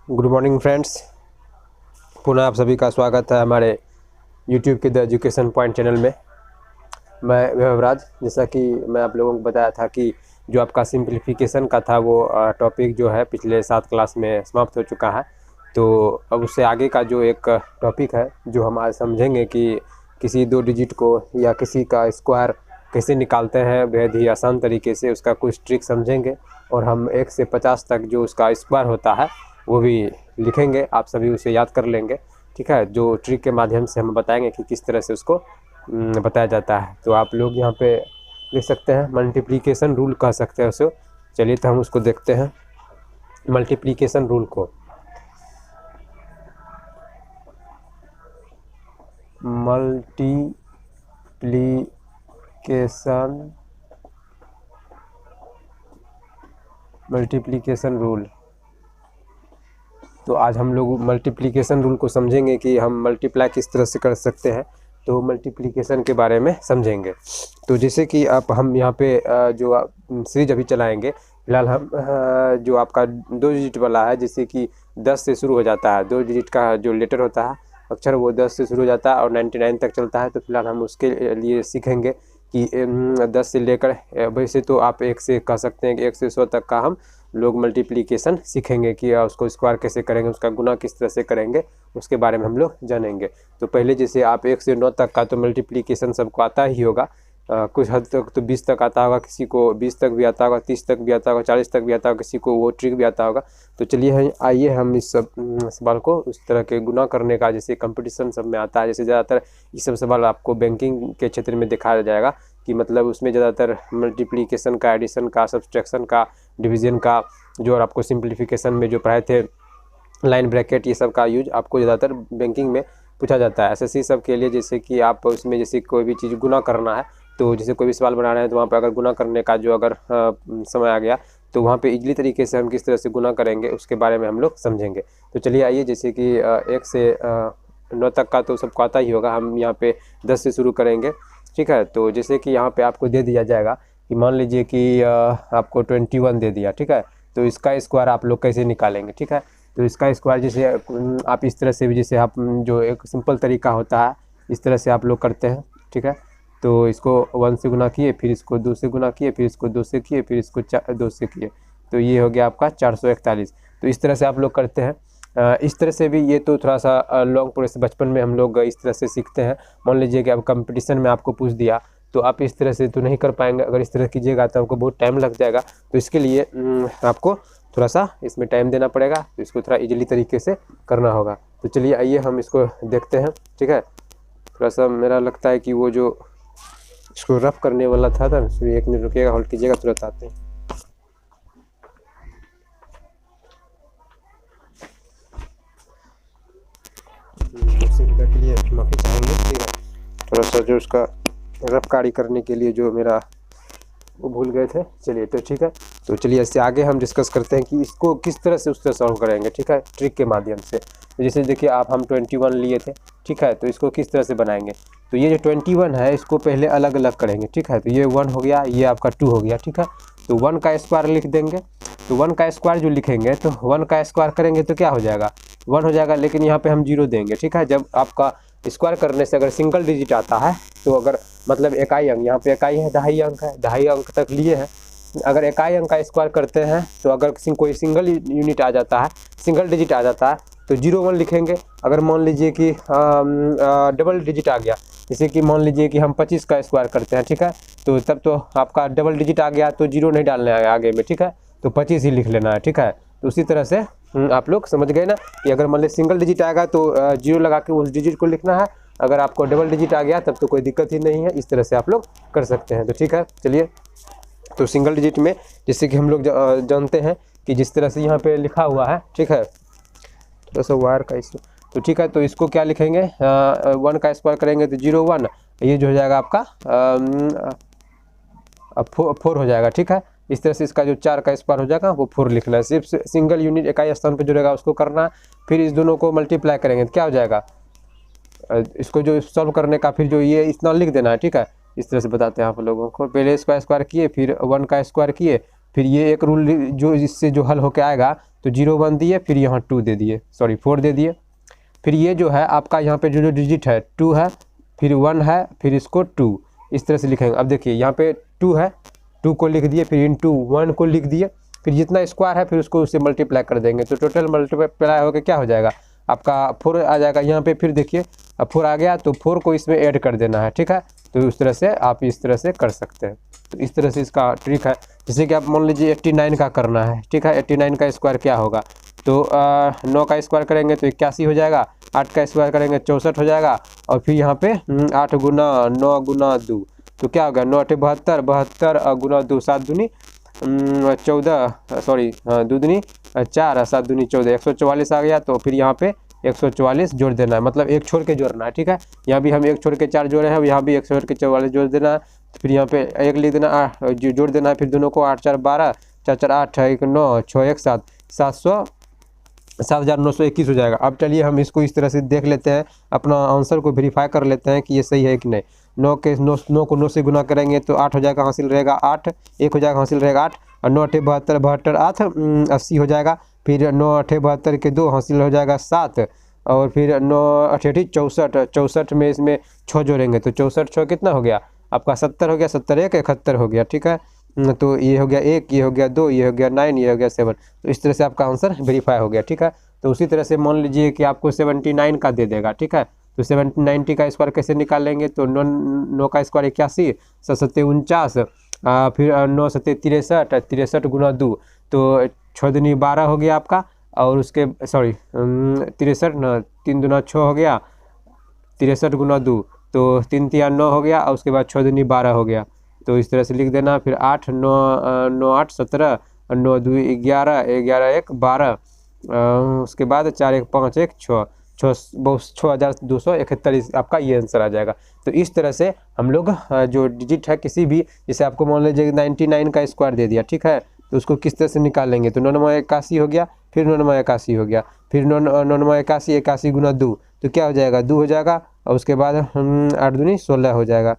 Good morning friends, पुनः आप सभी का स्वागत है हमारे यूट्यूब के द एजुकेशन पॉइंट चैनल में। मैं वैभवराज। जैसा कि मैं आप लोगों को बताया था कि जो आपका सिंप्लीफिकेशन का था वो टॉपिक जो है पिछले 7 क्लास में समाप्त हो चुका है। तो अब उससे आगे का जो एक टॉपिक है जो हम आज समझेंगे कि किसी 2 डिजिट को या किसी का स्क्वायर कैसे निकालते हैं, बेहद ही आसान तरीके से उसका कुछ ट्रिक समझेंगे और हम 1 से 50 तक जो उसका स्क्वायर होता है वो भी लिखेंगे। आप सभी उसे याद कर लेंगे, ठीक है। जो ट्रिक के माध्यम से हम बताएंगे कि किस तरह से उसको बताया जाता है। तो आप लोग यहाँ पे लिख सकते हैं, मल्टीप्लिकेशन रूल कह सकते हैं उसे। चलिए तो हम उसको देखते हैं, मल्टीप्लिकेशन रूल को। Multiplication rule. तो आज हम लोग मल्टीप्लिकेशन रूल को समझेंगे कि हम मल्टीप्लाई किस तरह से कर सकते हैं। तो मल्टीप्लिकेशन के बारे में समझेंगे। तो जैसे कि हम यहाँ पे जो सीरीज अभी चलाएंगे, फिलहाल हम जो आपका 2 डिजिट वाला है, जैसे कि 10 से शुरू हो जाता है, 2 डिजिट का जो लेटर होता है अक्षर वो 10 से शुरू हो जाता है और 99 तक चलता है। तो फिलहाल हम उसके लिए सीखेंगे कि 10 से लेकर, वैसे तो आप 1 से कह सकते हैं कि 1 से 100 तक का हम लोग मल्टीप्लिकेशन सीखेंगे कि उसको स्क्वायर कैसे करेंगे, उसका गुना किस तरह से करेंगे, उसके बारे में हम लोग जानेंगे। तो पहले जैसे आप 1 से 9 तक का तो मल्टीप्लिकेशन सबको आता ही होगा। कुछ हद तक तो 20 तक आता होगा, किसी को 20 तक भी आता होगा, 30 तक भी आता होगा, 40 तक भी आता होगा, किसी को वो ट्रिक भी आता होगा। तो चलिए आइए हम इस सब सवाल को उस तरह के गुना करने का, जैसे कंपटीशन सब में आता है, जैसे ज़्यादातर ये सब सवाल आपको बैंकिंग के क्षेत्र में दिखाया जाएगा कि मतलब उसमें ज़्यादातर मल्टीप्लिकेशन का, एडिशन का, सब्सट्रैक्शन का, डिवीजन का, जो और आपको सिंप्लीफिकेशन में जो पढ़ाए थे लाइन ब्रैकेट, ये सब का यूज आपको ज़्यादातर बैंकिंग में पूछा जाता है। एसएससी सब के लिए जैसे कि आप उसमें जैसे कोई भी चीज़ गुना करना है, तो जैसे कोई भी सवाल बना रहे हैं तो वहाँ पे अगर गुना करने का जो अगर समय आ गया तो वहाँ पे इजली तरीके से हम किस तरह से गुना करेंगे उसके बारे में हम लोग समझेंगे। तो चलिए आइए, जैसे कि 1 से 9 तक का तो सबको आता ही होगा, हम यहाँ पे 10 से शुरू करेंगे, ठीक है। तो जैसे कि यहाँ पे आपको दे दिया जाएगा कि मान लीजिए कि आपको 21 दे दिया, ठीक है। तो इसका स्क्वायर आप लोग कैसे निकालेंगे, ठीक है। तो इसका स्क्वायर जैसे आप इस तरह से भी, जैसे आप जो एक सिंपल तरीका होता है इस तरह से आप लोग करते हैं, ठीक है। तो इसको 1 से गुना किए, फिर इसको 2 से गुना किए, फिर इसको 2 से किए, फिर इसको 2 से किए, तो ये हो गया आपका 441। तो इस तरह से आप लोग करते हैं। इस तरह से भी, ये तो थोड़ा सा लॉन्ग प्रोसेस बचपन में हम लोग इस तरह से सीखते हैं। मान लीजिए कि अब कंपटीशन में आपको पूछ दिया तो आप इस तरह से तो नहीं कर पाएंगे, अगर इस तरह कीजिएगा तो आपको बहुत टाइम लग जाएगा। तो इसके लिए आपको थोड़ा सा इसमें टाइम देना पड़ेगा, तो इसको थोड़ा इजीली तरीके से करना होगा। तो चलिए आइए हम इसको देखते हैं, ठीक है। थोड़ा सा मेरा लगता है कि वो जो इसको रफ करने वाला था 1 मिनट रुकिएगा, होल्ड कीजिएगा, तुरंत आते हैं। के लिए माफ़ी चाहेंगे, ठीक है। थोड़ा सा जो उसका रफ कारी करने के लिए जो मेरा वो भूल गए थे। चलिए तो ठीक है। तो चलिए इससे आगे हम डिस्कस करते हैं कि इसको किस तरह से उससे सॉल्व करेंगे, ठीक है, ट्रिक के माध्यम से। तो जैसे देखिए आप हम 21 लिए थे, ठीक है। तो इसको किस तरह से बनाएंगे, तो ये जो 21 है इसको पहले अलग अलग करेंगे, ठीक है। तो ये 1 हो गया, ये आपका 2 हो गया, ठीक है। तो 1 का स्क्वायर लिख देंगे। तो 1 का स्क्वायर जो लिखेंगे तो 1 का स्क्वायर करेंगे तो क्या हो जाएगा, 1 हो जाएगा, लेकिन यहाँ पे हम 0 देंगे, ठीक है। जब आपका स्क्वायर करने से अगर सिंगल डिजिट आता है तो अगर मतलब इकाई अंक, यहाँ पे इकाई है, दहाई अंक है, दहाई अंक तक लिए हैं, अगर इकाई अंक का स्क्वायर करते हैं तो अगर कोई सिंगल यूनिट आ जाता है, सिंगल डिजिट आ जाता है तो 01 लिखेंगे। अगर मान लीजिए कि डबल डिजिट आ गया, जैसे कि मान लीजिए कि हम 25 का स्क्वायर करते हैं, ठीक है, तो तब तो आपका डबल डिजिट आ गया तो 0 नहीं डालना है आगे में, ठीक है, तो 25 ही लिख लेना है, ठीक है। तो उसी तरह से आप लोग समझ गए ना कि अगर मान लीजिए सिंगल डिजिट आएगा तो 0 लगा के उस डिजिट को लिखना है, अगर आपको डबल डिजिट आ गया तब तो कोई दिक्कत ही नहीं है। इस तरह से आप लोग कर सकते हैं। तो ठीक है, चलिए। तो सिंगल डिजिट में जैसे कि हम लोग जानते हैं कि जिस तरह से यहाँ पे लिखा हुआ है, ठीक है, थोड़ा सा वायर का इशू, तो ठीक है। तो इसको क्या लिखेंगे, 1 का स्क्वायर करेंगे तो 01, ये जो हो जाएगा आपका 4 हो जाएगा, ठीक है। इस तरह से इसका जो 4 का स्क्वायर हो जाएगा वो 4 लिखना है। सिर्फ सिंगल यूनिट इकाई स्थान पर जो रहेगा उसको करना है। फिर इस दोनों को मल्टीप्लाई करेंगे तो क्या हो जाएगा, इसको जो सॉल्व करने का फिर जो ये इतना लिख देना है, ठीक है। इस तरह से बताते हैं आप लोगों को, पहले इसका स्क्वायर किए, फिर 1 का स्क्वायर किए, फिर ये एक रूल जो इससे जो हल होके आएगा तो 0 1 दिए, फिर यहाँ 2 दे दिए, सॉरी 4 दे दिए। फिर ये जो है आपका यहाँ पे जो डिजिट है 2 है, फिर 1 है, फिर इसको 2, इस तरह से लिखेंगे। अब देखिए यहाँ पे 2 है, 2 को लिख दिए, फिर इंटू 1 को लिख दिए, फिर जितना स्क्वायर है फिर उसको उससे मल्टीप्लाई कर देंगे, तो टोटल मल्टीप्लाई होकर क्या हो जाएगा आपका 4 आ जाएगा यहाँ पे। फिर देखिए अब 4 आ गया तो 4 को इसमें ऐड कर देना है, ठीक है। तो उस तरह से आप इस तरह से कर सकते हैं। तो इस तरह से इसका ट्रिक है। जैसे कि आप मान लीजिए 89 का करना है, ठीक है। 89 का स्क्वायर क्या होगा, तो 9 का स्क्वायर करेंगे तो 81 हो जाएगा, 8 का स्क्वायर करेंगे 64 हो जाएगा, और फिर यहाँ पे 8 गुना 9 गुना 2, तो क्या होगा 9 8 72, 72 गुना 2 7 दूनी 14, सॉरी 2 दूनी 4, 7 दूनी 14, 144 आ गया। तो फिर यहाँ पे 144 जोड़ देना है, मतलब एक छोड़ के जोड़ना है, ठीक है। यहाँ भी हम एक छोड़ के 4 जोड़े हैं, यहाँ भी एक छोड़ के 44 जोड़ देना है। फिर यहाँ पे एक लिख देना, 8 जोड़ देना है, फिर दोनों को 8 4 12, 4 4 8, 1 9, 6 1 7, 7,921 हो जाएगा। अब चलिए हम इसको इस तरह से देख लेते हैं, अपना आंसर को वेरीफाई कर लेते हैं कि ये सही है कि नहीं। 9 को 9 से गुना करेंगे तो 8 हो जाएगा, हासिल रहेगा 8, 1 हो जाएगा, हासिल रहेगा 8, और 9 8 72, 72 8 80 हो जाएगा। फिर 9 8 72 के 2, हासिल हो जाएगा 7, और फिर 9 8 64, 64 में इसमें 6 जोड़ेंगे तो 64 6 कितना हो गया आपका 70 हो गया, 70 1 71 हो गया, ठीक है। तो ये हो गया 1, ये हो गया 2, ये हो गया 9, ये हो गया 7। तो इस तरह से आपका आंसर वेरीफाई हो गया, ठीक है। तो उसी तरह से मान लीजिए कि आपको 79 का दे देगा, ठीक है। तो 90 का स्क्वायर कैसे निकालेंगे, तो 9 का स्क्वायर 81, 7 49, फिर 9 7 63, 63 गुना 2, तो 6 दूनी 12 हो गया आपका, और उसके सॉरी 63 न 3 दूना 6 हो गया, 63 गुना 2, तो 3 3 9 हो गया, और उसके बाद 6 दूनी 12 हो गया। तो इस तरह से लिख देना। फिर 8 9 9 8 17, 9 2 11, 11 1 12, उसके बाद 4 1 5 1 6, 6271 आपका ये आंसर आ जाएगा। तो इस तरह से हम लोग जो डिजिट है किसी भी, जैसे आपको मान लीजिए 99 का स्क्वायर दे दिया, ठीक है, तो उसको किस तरह से निकालेंगे, तो 9 81 हो गया, फिर 9 81 हो गया, फिर 9 81, 81 गुना 2, तो क्या हो जाएगा 2 हो जाएगा, और उसके बाद 8 दूनी 16 हो जाएगा।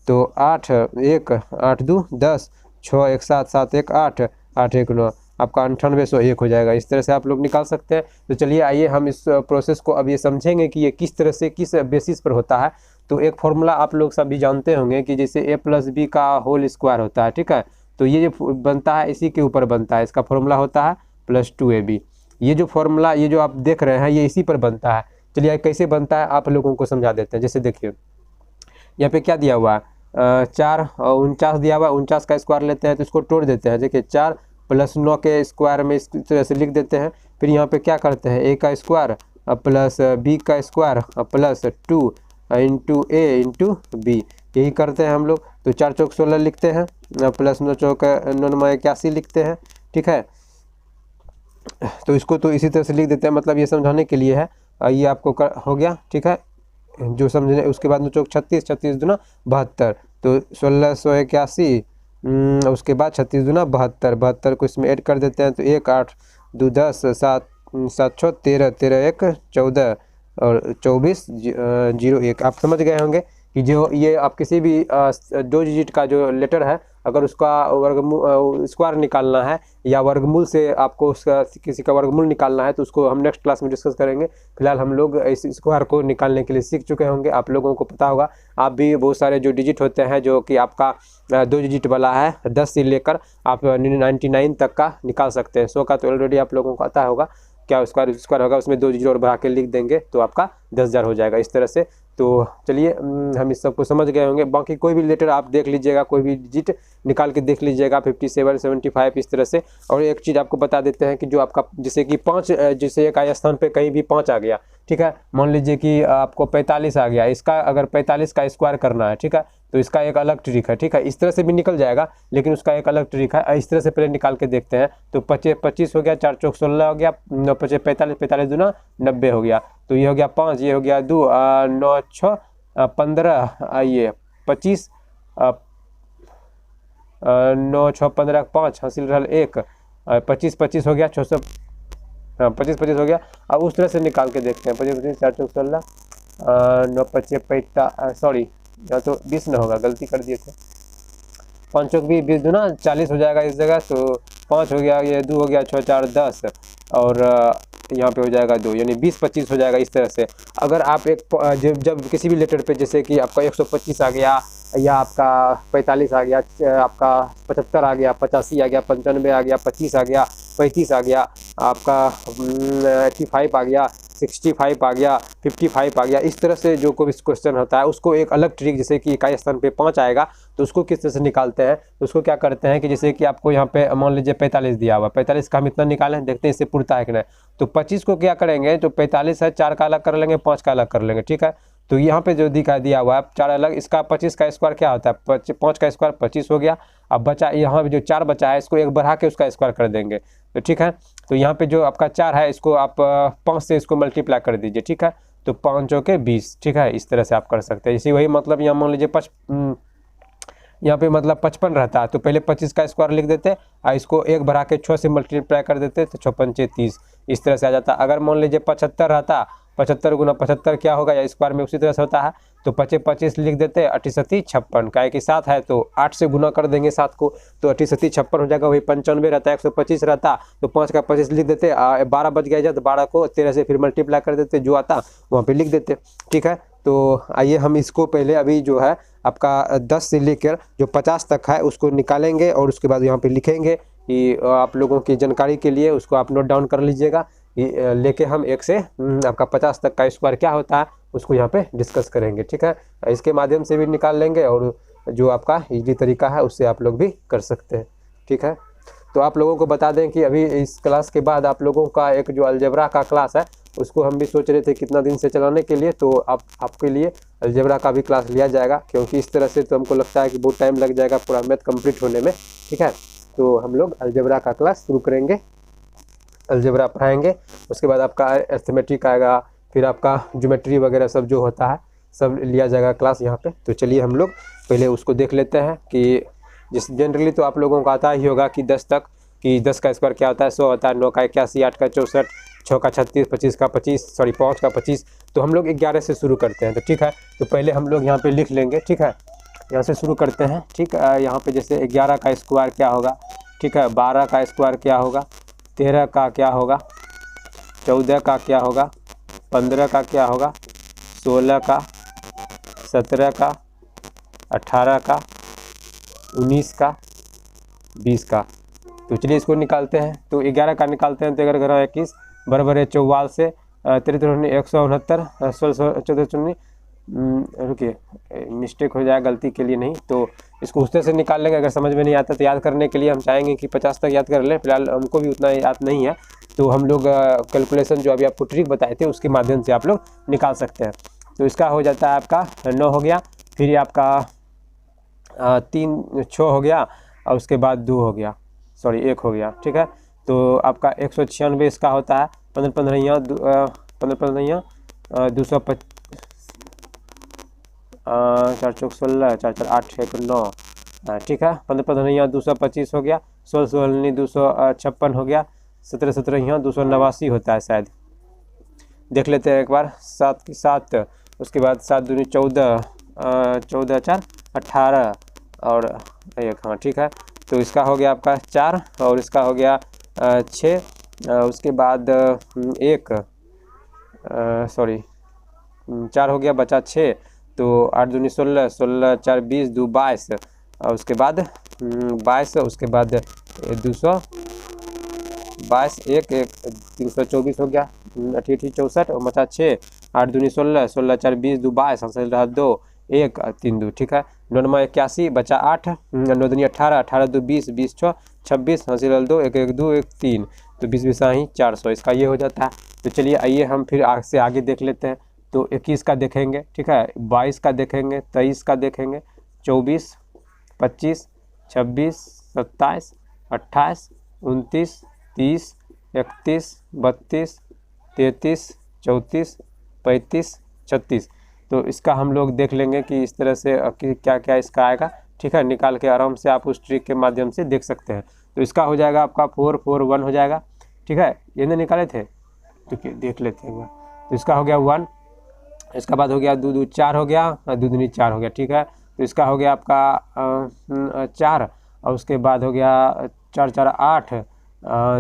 तो 8 1 8 2 10, 6 1 7, 7 1 8, 8 1 9, आपका 9801 हो जाएगा। इस तरह से आप लोग निकाल सकते हैं। तो चलिए आइए हम इस प्रोसेस को अब ये समझेंगे कि ये किस तरह से किस बेसिस पर होता है। तो एक फॉर्मूला आप लोग सभी जानते होंगे कि जैसे a + b का होल स्क्वायर होता है, ठीक है। तो ये जो बनता है इसी के ऊपर बनता है, इसका फॉर्मूला होता है +2ab। ये जो फॉर्मूला ये जो आप देख रहे हैं ये इसी पर बनता है। चलिए कैसे बनता है आप लोगों को समझा देते हैं। जैसे देखिए यहाँ पे क्या दिया हुआ है, 4 और 49 दिया हुआ है, 49 का स्क्वायर लेते हैं तो इसको तोड़ देते हैं। देखिए 4 + 9 के स्क्वायर में इस तरह से लिख देते हैं। फिर यहाँ पे क्या करते हैं, a का स्क्वायर प्लस b का square plus 2 into a into b, यही करते हैं हम लोग। तो 4 चौक 16 लिखते हैं, प्लस 9 चौक 9 81 लिखते हैं, ठीक है। तो इसको तो इसी तरह से लिख देते हैं, मतलब ये समझाने के लिए है। ये आपको हो गया, ठीक है, जो समझने। उसके बाद 9 चौक 36, 36 दूना 72, तो 1681, उसके बाद 36 दूना 72, 72 को इसमें ऐड कर देते हैं। तो 1 8 2 10, 7 7 6 13, 13 1 14, और 24 0 1। आप समझ गए होंगे कि जो ये आप किसी भी 2 डिजिट का जो लेटर है, अगर उसका वर्गमूल स्क्वायर निकालना है या वर्गमूल से आपको उसका किसी का वर्गमूल निकालना है, तो उसको हम नेक्स्ट क्लास में डिस्कस करेंगे। फिलहाल हम लोग इस स्क्वायर को निकालने के लिए सीख चुके होंगे, आप लोगों को पता होगा। आप भी बहुत सारे जो डिजिट होते हैं जो कि आपका 2 डिजिट वाला है, 10 से लेकर आप 99 तक का निकाल सकते हैं। 100 का तो ऑलरेडी आप लोगों को पता होगा क्या स्क्वायर होगा, उसमें 2 डिजिट और बढ़ा के लिख देंगे तो आपका 10,000 हो जाएगा। इस तरह से तो चलिए हम इस सबको समझ गए होंगे। बाकी कोई भी लेटर आप देख लीजिएगा, कोई भी डिजिट निकाल के देख लीजिएगा, 57 75 इस तरह से। और एक चीज़ आपको बता देते हैं कि जो आपका जैसे कि 5, जैसे एक स्थान पे कहीं भी 5 आ गया, ठीक है, मान लीजिए कि आपको 45 आ गया, इसका अगर 45 का स्क्वायर करना है, ठीक है, तो इसका एक अलग ट्रिक है, ठीक है। इस तरह से भी निकल जाएगा लेकिन उसका एक अलग ट्रिक है। इस तरह से पहले निकाल के देखते हैं। तो 25 हो गया, 4 चौक 16 हो गया, 9 5 45, 45 दूना 90 हो गया। तो ये हो गया 5, ये हो गया 2, 9 6 15, ये 25, 9 6 15 5, हासिल रहा 1, 25 25 हो गया, 600, हाँ 25 25 हो गया। अब उस तरह से निकाल के देखते हैं। 25 25 4 चौक 16, 9 5 45, सॉरी या तो 20 न होगा, गलती कर दिए थे, 5 चौक भी 20 दूना 40 हो जाएगा इस जगह। तो 5 हो गया, ये 2 हो गया, 6 4 10 और यहाँ पे हो जाएगा 2, यानी 20 25 हो जाएगा। इस तरह से अगर आप एक जब किसी भी लेटर पे जैसे कि आपका 125 आ गया या आपका 45 आ गया, आपका 75 आ गया, 85 आ गया, 95 आ गया, 25 आ गया, 35 आ गया, आपका 85 आ गया, 65 आ गया, 55 आ गया, इस तरह से जो कोई क्वेश्चन होता है उसको एक अलग ट्रिक, जैसे कि इकाई स्थान पे 5 आएगा तो उसको किस तरह से निकालते हैं। तो उसको क्या करते हैं कि जैसे कि आपको यहाँ पे मान लीजिए 45 दिया हुआ, 45 का हम इतना निकालें, देखते हैं इससे पुरता है कि नहीं। तो 25 को क्या करेंगे, तो 45 है 4 का अलग कर लेंगे, 5 का अलग कर लेंगे, ठीक है। तो यहाँ पे जो दिया हुआ है 4 अलग, इसका 25 का स्क्वायर क्या होता है, 5 का स्क्वायर 25 हो गया। अब बचा यहाँ पे जो 4 बचा है इसको एक बढ़ा के उसका स्क्वायर कर देंगे, तो ठीक है। तो यहाँ पे जो आपका 4 है इसको आप 5 से इसको मल्टीप्लाई कर दीजिए, ठीक है। तो 5 चौके 20, ठीक है। इस तरह से आप कर सकते हैं। इसी वही मतलब यहाँ मान लीजिए यहाँ पे मतलब 55 रहता है तो पहले 25 का स्क्वायर लिख देते और इसको एक बढ़ा के 6 से मल्टीप्लाई कर देते तो 6 पंचे 30, इस तरह से आ जाता। अगर मान लीजिए 75 रहता, 75 गुना 75 क्या होगा, या स्क्वायर में उसी तरह से होता है, तो 25 25 लिख देते, 8 सती 56, क्या है कि 7 है तो 8 से गुना कर देंगे 7 को, तो 8 सती 56 हो जाएगा। वही 95 रहता, 125 रहता तो 5 का 25 लिख देते, 12 बच गया तो 12 को 13 से फिर मल्टीप्लाई कर देते, जो आता वहाँ पे लिख देते, ठीक है। तो आइए हम इसको पहले अभी जो है आपका 10 से लेकर जो 50 तक है उसको निकालेंगे और उसके बाद यहाँ पे लिखेंगे कि आप लोगों की जानकारी के लिए उसको आप नोट डाउन कर लीजिएगा। लेके हम 1 से आपका 50 तक का स्क्वायर क्या होता है उसको यहाँ पे डिस्कस करेंगे, ठीक है। इसके माध्यम से भी निकाल लेंगे और जो आपका इजी तरीका है उससे आप लोग भी कर सकते हैं, ठीक है। तो आप लोगों को बता दें कि अभी इस क्लास के बाद आप लोगों का एक जो अलजेब्रा का क्लास है उसको हम भी सोच रहे थे कितना दिन से चलाने के लिए, तो आपके लिए अलजेब्रा का भी क्लास लिया जाएगा, क्योंकि इस तरह से तो हमको लगता है कि बहुत टाइम लग जाएगा पूरा मैथ कंप्लीट होने में, ठीक है। तो हम लोग अलजेब्रा का क्लास शुरू करेंगे, अलजेब्रा पढ़ाएंगे। उसके बाद आपका अर्थमेटिक आएगा, फिर आपका ज्योमेट्री वगैरह सब जो होता है सब लिया जाएगा क्लास यहाँ पे। तो चलिए हम लोग पहले उसको देख लेते हैं कि जिस जनरली तो आप लोगों को आता ही होगा कि 10 तक, कि 10 का स्क्वायर क्या होता है, 100 होता है, 9 का 81, 8 का 64, 6 का 36, 25 का 25, सॉरी 5 का 25। तो हम लोग 11 से शुरू करते हैं, तो ठीक है। तो पहले हम लोग यहाँ पे लिख लेंगे, ठीक है। यहाँ से शुरू करते हैं, ठीक है। यहाँ पे जैसे 11 का स्क्वायर क्या होगा, ठीक है। 12 का स्क्वायर क्या होगा, 13 का क्या होगा, 14 का क्या होगा, 15 का क्या होगा, 16 का, 17 का, 18 का, 19 का, 20 का। तो चलिए इसको निकालते हैं। तो 11 का निकालते हैं तो 11 घरा 21 बराबर है 44 से 13 169 16 14 रुकिए मिस्टेक हो जाए, गलती के लिए नहीं, तो इसको उस तरह से निकाल लेंगे। अगर समझ में नहीं आता तो याद करने के लिए हम चाहेंगे कि 50 तक याद कर लें, फिलहाल हमको भी उतना याद नहीं है, तो हम लोग कैलकुलेशन जो अभी आपको ट्रिक बताए थे उसके माध्यम से आप लोग निकाल सकते हैं। तो इसका हो जाता है आपका 9 हो गया, फिर आपका 3 6 हो गया और उसके बाद 2 हो गया, सॉरी 1 हो गया, ठीक है। तो आपका 196 इसका होता है, 15 15 यहाँ 15 15 यहाँ 225 4 चौक 16 4 4 8 1 9, ठीक है। 15 15 यहाँ 225 हो गया, 16 16 256 हो गया, 17 17 यहाँ 289 होता है शायद, देख लेते हैं एक बार। 7 की 7, उसके बाद 7 दूनी 14 14 4 18 और 1, हाँ ठीक है। तो इसका हो गया आपका 4 और इसका हो गया 6, उसके बाद 1 सॉरी 4 हो गया, बचा 6, तो 8 दूनी 16 16 4 20 2 22 और उसके बाद 22, उसके बाद 222 1 1 324 हो गया, 88 64 और बचा 6, 8 दूनी 16 16 4 20 2 22 हासिल रहा 2 1 3 2, ठीक है। 9 81 बचा 8, 9 दूनी 18 18 2 20 20 6 26 हासिल 2 1 1 2 1 3, तो 20 20 ही 400, इसका ये हो जाता है। तो चलिए आइए हम फिर से आगे देख लेते हैं। तो 21 का देखेंगे, ठीक है, 22 का देखेंगे, 23 का देखेंगे, 24 25 26 27 28 29 30 31 32 33 34 35 36। तो इसका हम लोग देख लेंगे कि इस तरह से क्या क्या इसका आएगा, ठीक है। निकाल के आराम से आप उस ट्रिक के माध्यम से देख सकते हैं। तो इसका हो जाएगा आपका 4 4 1 हो जाएगा, ठीक है। ये नहीं निकाले थे तो देख लेते हैं। तो इसका हो गया 1, इसका बाद हो गया 2 2 4 हो गया, 2 दूनी 4 हो गया, ठीक है। तो इसका हो गया आपका 4 और उसके बाद हो गया चार चार 8,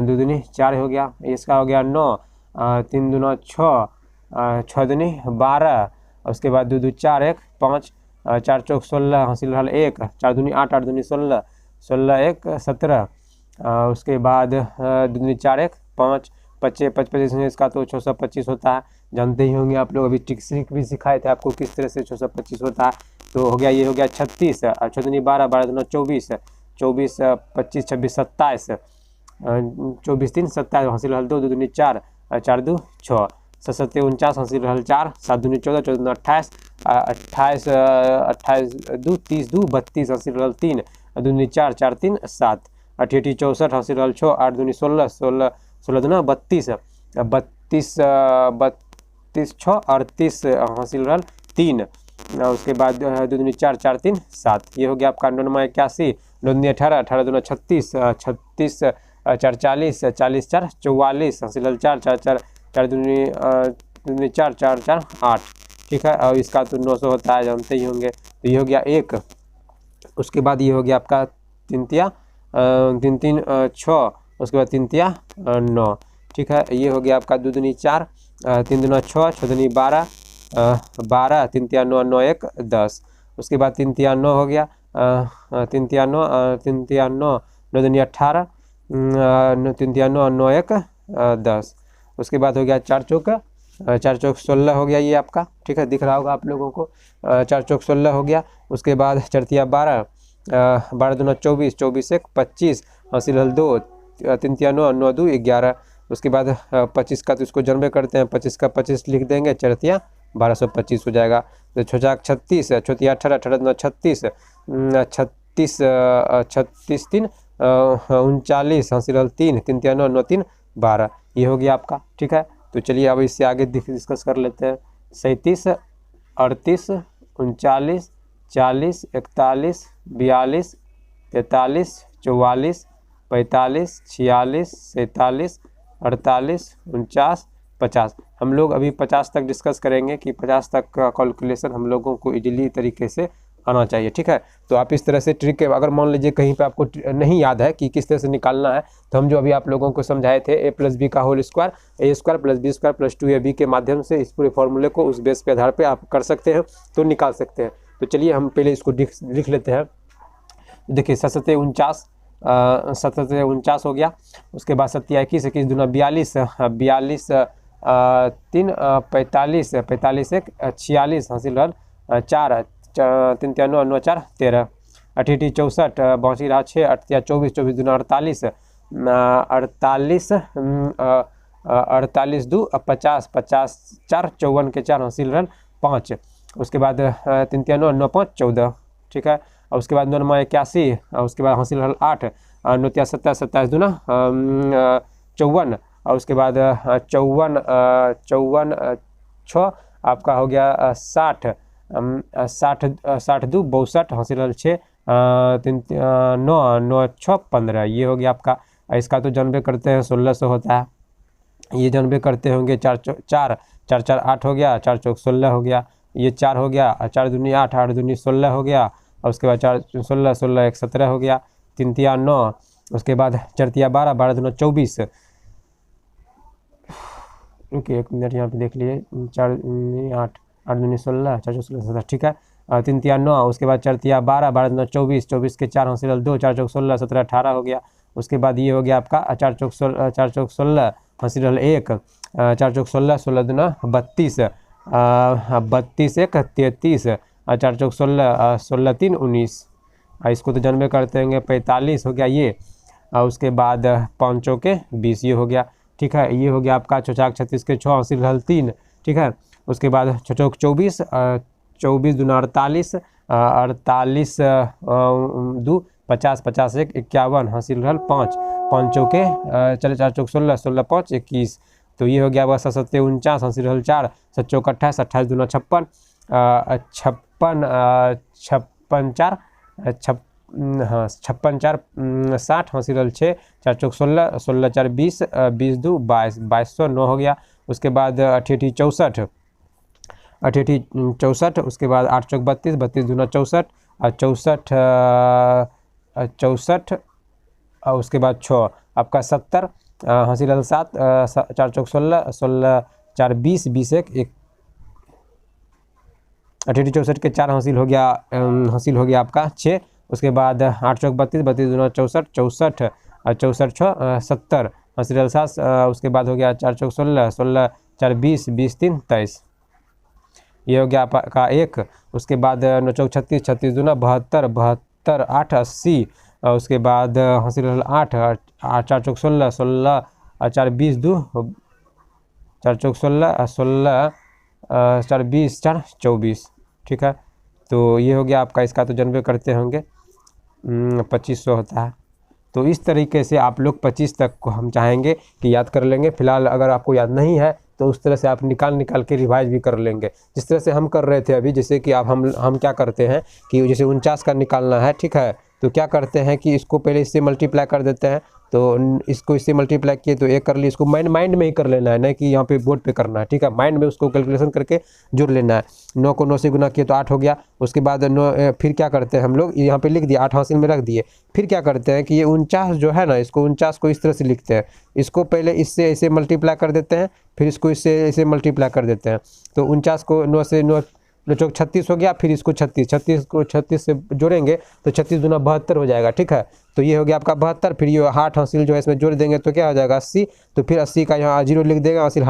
दो दूनी 4 हो गया, इसका हो गया 9, 3 दूना 6, 6 दूनी 12, उसके बाद 2 2 4 1 5, 4 चौक 16 हासिल रहल 1, 4 दूनी 8, 8 दूनी 16, 16 1 17, उसके बाद 2 दूनी 4 1 5, 25 25 इसका तो 625 होता है, जानते ही होंगे आप लोग, अभी ट्रिक भी सिखाए थे आपको किस तरह से 625 होता है। तो हो गया, ये हो गया 36, 6 दूनी 12, 12 दूना 24, 24 25 26 27, 24 3 27 हासिल रहल 2, 2 दूनी 4, 4 2 6, 7 7 49 हासिल रहल 4, 7 दूनी 14, 14 दूना 28, 28 28 2 30 2 32 हासिल रहल 3, 2 दूनी 4, 4 3 7, 88 64 हासिल रहल 6, 8 दूनी 16, 16 16 दूना 32, 32 32 6 38 हासिल रहल 3, उसके बाद 2 दूनी 4, 4 3 7, ये हो गया आपका 9 81, 9 दूनी 18, 18 दूना 36, 36 4 40, 40 4 44 हासिल रहल 4, 4 4 4 दूनी 4, 4 4 8, ठीक है। और इसका तो 900 होता है, जानते ही होंगे। तो ये हो गया 1, उसके बाद ये हो गया आपका 3 तिया 3 3 6, उसके बाद 3 तिया 9, ठीक है। ये हो गया आपका 2 दूनी 4, 3 दूना 6, 6 दूनी 12, 12, 3 तिया 9, 9 1 10, उसके बाद 3 तिया 9 हो गया, 3 तिया 9, 3 तिया 9, 9 दूनी 18, 3 तिया 9, 9 1 10, उसके बाद हो गया 4 चौक 16 हो गया ये आपका, ठीक है, दिख रहा होगा आप लोगों को, 4 चौक 16 हो गया। उसके बाद 4 तिया 12, 12 दूना 24, 24 1 25 हासिल रहल 2, 3 तिया 9, 9 2 11, उसके बाद 25 का तो इसको जन्मे करते हैं, 25 का 25 लिख देंगे, 4 तिया 1225 हो जाएगा। तो 6 36, 6 तिया 18, 18 दूना 36, 36 36 3 39 हासिल रहल 3, 3 तिया 9, 9 3 12, ये हो गया आपका, ठीक है। तो चलिए अब इससे आगे डिस्कस कर लेते हैं। 37 38 39 40 41 42 43 44 45 46 47 48 49 50, हम लोग अभी 50 तक डिस्कस करेंगे कि 50 तक का कैलकुलेशन हम लोगों को इजीली तरीके से आना चाहिए, ठीक है। तो आप इस तरह से ट्रिक, अगर मान लीजिए कहीं पे आपको नहीं याद है कि किस तरह से निकालना है, तो हम जो अभी आप लोगों को समझाए थे a + b का whole square, a² + b² + 2ab के माध्यम से इस पूरे फॉर्मूले को उस बेस पे आधार पे आप कर सकते हैं, तो निकाल सकते हैं। तो चलिए हम पहले इसको लिख लेते हैं। देखिए 7 7 49, 7 7 49 हो गया, उसके बाद 7 21 21 दूना 42, 42 3 45 45 1 46 हासिल रहल 4, 3 तिया 9, 9 4 13, 88 64 बाँची रहा 6, 8 तिया 24, 24 दूना 48, 48 48 2 50, 50 4 54 के 4 हासिल रहल 5, उसके बाद 3 तिया 9, 9 5 14, ठीक है। और उसके बाद 9 81, उसके बाद हासिल रहल 8, 9 तिया 27, 27 दूना 54, और उसके बाद 54 54 6 आपका हो गया 60, 60 60 2 62 हासिल रहल 6, 3 9 9 6 15, ये हो गया आपका। इसका तो जानबे करते हैं 1600 होता है, ये जानबे करते होंगे। 4 4 4 4 8 हो गया, 4 चौक 16 हो गया, ये 4 हो गया, 4 दूनी 8, 8 दूनी 16 हो गया, और उसके बाद 4 16 16 1 17 हो गया, 3 तिया 9, उसके बाद 4 तिया 12, 12 दूना 24, रुकिए 1 मिनट यहाँ पे देख लिए, 4 दूनी 8, 8 दूनी 16, 4 16 17, ठीक है। 3 तिया 9, उसके बाद 4 तिया 12, 12 दूना 24, 24 के 4 हासिल 2, 4 चौक 16 17 18 हो गया, उसके बाद ये हो गया आपका 4 चौक 16 हासिल 1, 4 चौक 16 16 दूना 32, 32 1 33, 4 चौक 16 16 3 19, इसको तो जानबे करते होंगे 45 हो गया ये, उसके बाद 5 चौके 20, ये हो गया, ठीक है। ये हो गया आपका 4 36 के 6 हासिल रहल 3, ठीक है। उसके बाद 6 चौक 24, 24 दूना 48, 48 2 50 50 1 51 हासिल रहल 5, 5 चौके चले 4 चौक 16 16 5 21, तो ये हो गया आपका 7 7 49 हासिल रहल 4, 7 चौक 28, 28 दूना 56, 56 4 हाँ 56 4 60 हासिल रहल 6, 4 चौक 16 16 4 20 20 2 22 2209 हो गया। उसके बाद 88 64, 88 64, उसके बाद 8 चौक 32, 32 दूना 64, 64 64 उसके बाद 6 आपका 70, हासिल हल 7, 4 चौक 16, 16 4 20, 20 1 68 64 के 4 हासिल हो गया, हासिल हो गया आपका 6। उसके बाद 8 चौक 32, 32 दूना 64, 64 64 6 70, हासिल हल 7। उसके बाद हो गया 4 चौक 16, 16 4 20, 20 3 23, ये हो गया आपका 1। उसके बाद 9 चौक 36, 36 दूना 72, 72 8 80, उसके बाद हासिल हल 8, 4 चौक 16, 16 4 20 2, 4 चौक 16, 16 4 20 4 24, ठीक है। तो ये हो गया आपका, इसका तो जानबे करते होंगे 2500 होता है। तो इस तरीके से आप लोग 25 तक को हम चाहेंगे कि याद कर लेंगे। फिलहाल अगर आपको याद नहीं है तो उस तरह से आप निकाल के रिवाइज भी कर लेंगे, जिस तरह से हम कर रहे थे अभी। जैसे कि आप हम क्या करते हैं कि जैसे 49 का निकालना है, ठीक है, तो क्या करते हैं कि इसको पहले इससे मल्टीप्लाई कर देते हैं। तो इसको इससे मल्टीप्लाई किए तो 1 कर लिए, इसको माइंड में ही कर लेना है, नहीं कि यहाँ पे बोर्ड पे करना है, ठीक है। माइंड में उसको कैलकुलेशन करके जोड़ लेना है। 9 को 9 से गुना किए तो 8 हो गया। उसके बाद 9 फिर क्या करते हैं हम लोग, यहाँ पे लिख दिया 8 हासिल में रख दिए। फिर क्या करते हैं कि ये 49 जो है ना, इसको 49 को इस तरह से लिखते हैं। इसको पहले इससे ऐसे मल्टीप्लाई कर देते हैं, फिर इसको इससे ऐसे मल्टीप्लाई कर देते हैं। तो 49 को 9 से 9 चौक 36 हो गया। फिर इसको 36, 36 को 36 से जोड़ेंगे तो 36 दूना 72 हो जाएगा, ठीक है। तो ये हो गया आपका 72। फिर ये 8 हासिल जो है इसमें जोड़ देंगे तो क्या हो जाएगा 80। तो फिर 80 का यहाँ 0 लिख देंगे, हासिल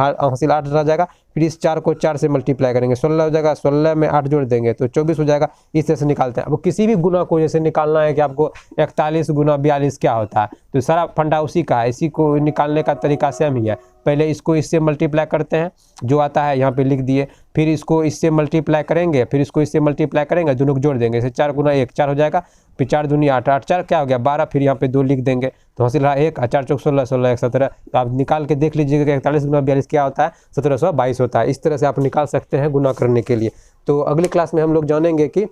8 रह जाएगा। फिर इस 4 को 4 से मल्टीप्लाई करेंगे, 16 हो जाएगा। 16 में 8 जोड़ देंगे तो 24 हो जाएगा। इस तरह से निकालते हैं। अब किसी भी गुना को जैसे निकालना है कि आपको 41 गुना 42 क्या होता है, तो सारा फंडा उसी का है। इसी को निकालने का तरीका सेम ही है। पहले इसको इससे मल्टीप्लाई करते हैं, जो आता है यहाँ पे लिख दिए। फिर इसको इससे मल्टीप्लाई करेंगे, फिर इसको इससे मल्टीप्लाई करेंगे, दोनों को जोड़ देंगे। इसे 4 गुना 1 4 हो जाएगा। फिर 4 दूनी 8, 8 4 क्या हो गया 12। फिर यहाँ पे 2 लिख देंगे तो हासिल रहा 1, 4 चौक 16, 16 1 17। तो आप निकाल के देख लीजिएगा कि 41 गुना 42 क्या होता है, 1722 होता है। इस तरह से आप निकाल सकते हैं गुना करने के लिए। तो अगले क्लास में हम लोग जानेंगे कि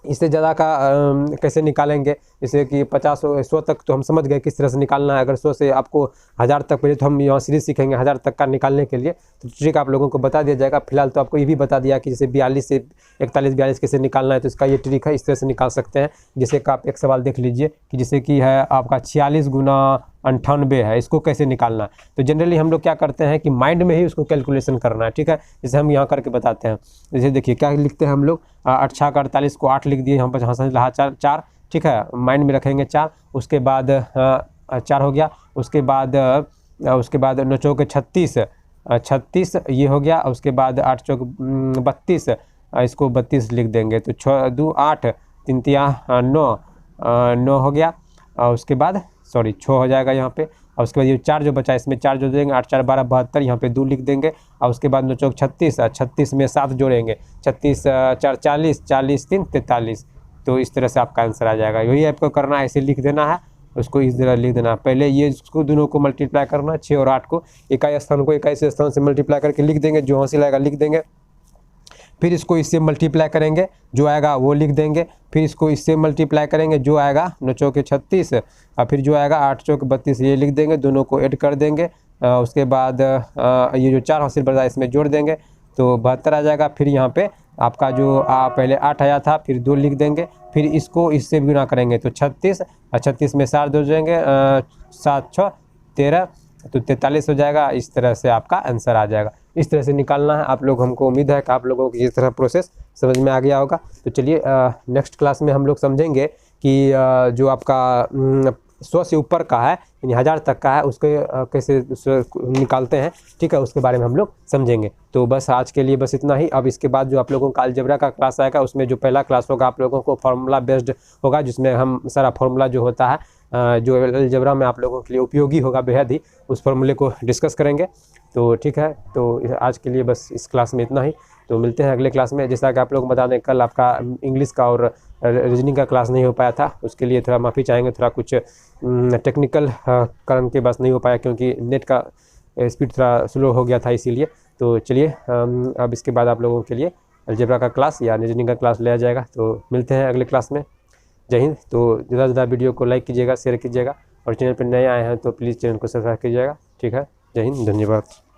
इससे ज़्यादा का कैसे निकालेंगे। जैसे कि 50 100 तक तो हम समझ गए किस तरह से निकालना है। अगर 100 से आपको 1000 तक, पहले तो हम यहाँ सीरीज सीखेंगे 1000 तक का निकालने के लिए, तो ट्रिक आप लोगों को बता दिया जाएगा। फिलहाल तो आपको ये भी बता दिया कि जैसे 42 से 41 42 कैसे निकालना है, तो इसका ये ट्रिक है, इस तरह से निकाल सकते हैं। जैसे कि आप एक सवाल देख लीजिए कि जैसे कि है आपका 46 गुना 98 है, इसको कैसे निकालना है। तो जनरली हम लोग क्या करते हैं कि माइंड में ही उसको कैलकुलेशन करना है, ठीक है। जैसे हम यहाँ करके बताते हैं। जैसे देखिए क्या लिखते हैं हम लोग, 8 6 का 48 को 8 लिख दिए यहाँ पर, हासिल रहा 4, ठीक है। माइंड में रखेंगे 4। उसके बाद 4 हो गया। उसके बाद 9 चौक 36, 36 ये हो गया। उसके बाद 8 चौक 32, इसको 32 लिख देंगे तो 6 2 8 3 3 9 हो गया। और उसके बाद 6 हो जाएगा यहाँ पे। और उसके बाद ये 4 जो बचा इसमें 4 जो देंगे, 8 4 12 72, यहाँ पे 2 लिख देंगे। और उसके बाद 9 चौक 36, 36 में 7 जोड़ेंगे, 36 4 40, 40 3 43। तो इस तरह से आपका आंसर आ जाएगा। यही आपको करना है, ऐसे लिख देना है, उसको इस तरह लिख देना है। पहले ये इसको दोनों को मल्टीप्लाई करना, 6 और 8 को इकाई स्थान को इकाई स्थान से मल्टीप्लाई करके लिख देंगे, जो हासिल आएगा लिख देंगे। फिर इसको इससे मल्टीप्लाई करेंगे, जो आएगा वो लिख देंगे। फिर इसको इससे मल्टीप्लाई करेंगे, जो आएगा 9 चौक 36, और फिर जो आएगा 8 चौक 32 ये लिख देंगे, दोनों को ऐड कर देंगे। उसके बाद ये जो 4 हासिल बढ़ा इसमें जोड़ देंगे तो 72 आ जाएगा। फिर यहाँ पे आपका जो पहले 8 आया था, फिर 2 लिख देंगे। फिर इसको इससे गुना करेंगे तो 36, 36 में 4 जोड़ देंगे, 7 6 13, तो 43 हो जाएगा। इस तरह से आपका आंसर आ जाएगा। इस तरह से निकालना है आप लोग। हमको उम्मीद है कि आप लोगों को इस तरह प्रोसेस समझ में आ गया होगा। तो चलिए नेक्स्ट क्लास में हम लोग समझेंगे कि जो आपका 100 से ऊपर का है यानी 1000 तक का है, उसके कैसे निकालते हैं, ठीक है, उसके बारे में हम लोग समझेंगे। तो बस आज के लिए बस इतना ही। अब इसके बाद जो आप लोगों का अलजेब्रा का क्लास आएगा, उसमें जो पहला क्लास होगा आप लोगों को फार्मूला बेस्ड होगा, जिसमें हम सारा फार्मूला जो होता है जो अलजेब्रा में आप लोगों के लिए उपयोगी होगा बेहद ही, उस फार्मूले को डिस्कस करेंगे। तो ठीक है, तो आज के लिए बस इस क्लास में इतना ही। तो मिलते हैं अगले क्लास में। जैसा कि आप लोग बता दें, कल आपका इंग्लिश का और रीजनिंग का क्लास नहीं हो पाया था, उसके लिए थोड़ा माफ़ी चाहेंगे। थोड़ा कुछ टेक्निकल कारण के बस नहीं हो पाया, क्योंकि नेट का स्पीड थोड़ा स्लो हो गया था, इसीलिए। तो चलिए अब इसके बाद आप लोगों के लिए अलजेब्रा का क्लास या रीजनिंग का क्लास लिया जाएगा। तो मिलते हैं अगले क्लास में। जय हिंद। तो ज़्यादा से ज़्यादा वीडियो को लाइक कीजिएगा, शेयर कीजिएगा, और चैनल पर नए आए हैं तो प्लीज़ चैनल को सब्सक्राइब कीजिएगा। ठीक है, जय हिंद, धन्यवाद।